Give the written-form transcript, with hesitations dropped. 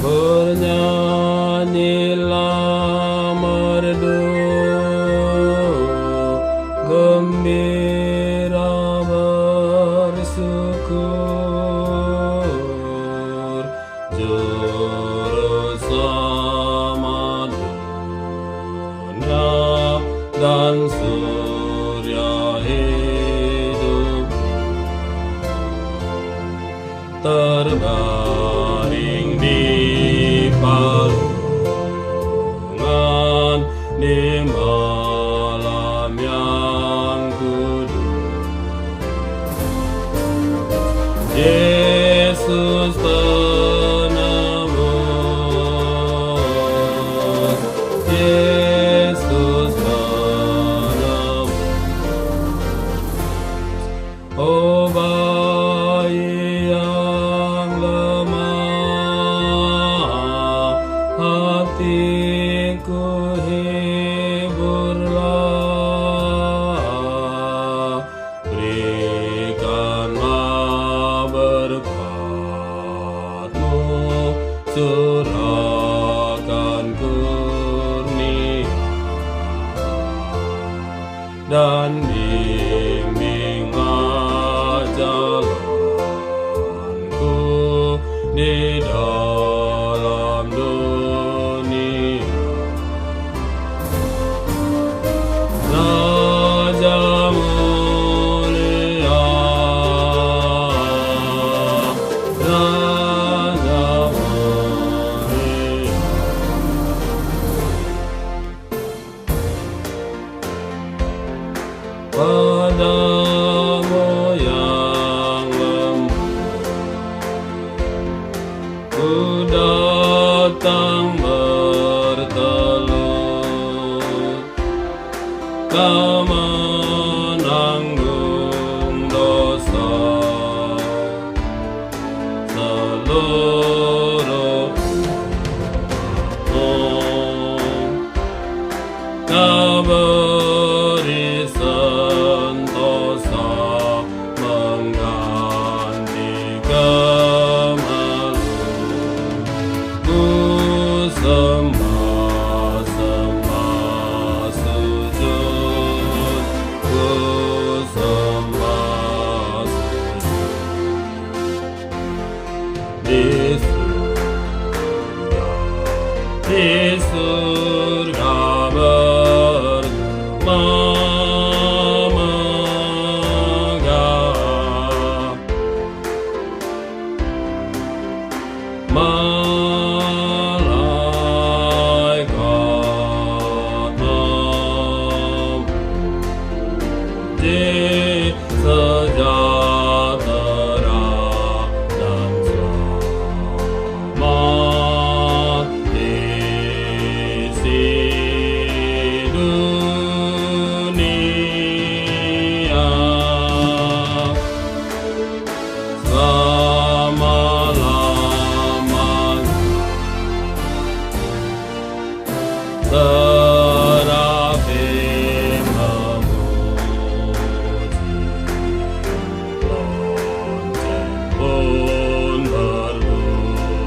Bernyanyilah merdu, gembira bersyukur, Juru Selamat dunia dan surya hidup, terbaring di palungan di malam yang kudus. Yesus penebus, Yesus penebus. Oh bayi yang lemah, hatiku hiburlah, berikanlah berkat-Mu, curahkan kurnia, dan bimbinglah jalanku di dalam dunia. Raja mulia, Raja mulia. Padamu yang lembut ku datang bertelut, Kau menanggung dosa seluruh umat. Kau beri sentosa mengganti kemaluan. Ku sembah sujud, ku sembah sujud. Di surga bermegah, malaikat memuji, sejahtera dan selamat isi dunia. Selama-lamanya serafim memuji, lonceng pun berbunyi,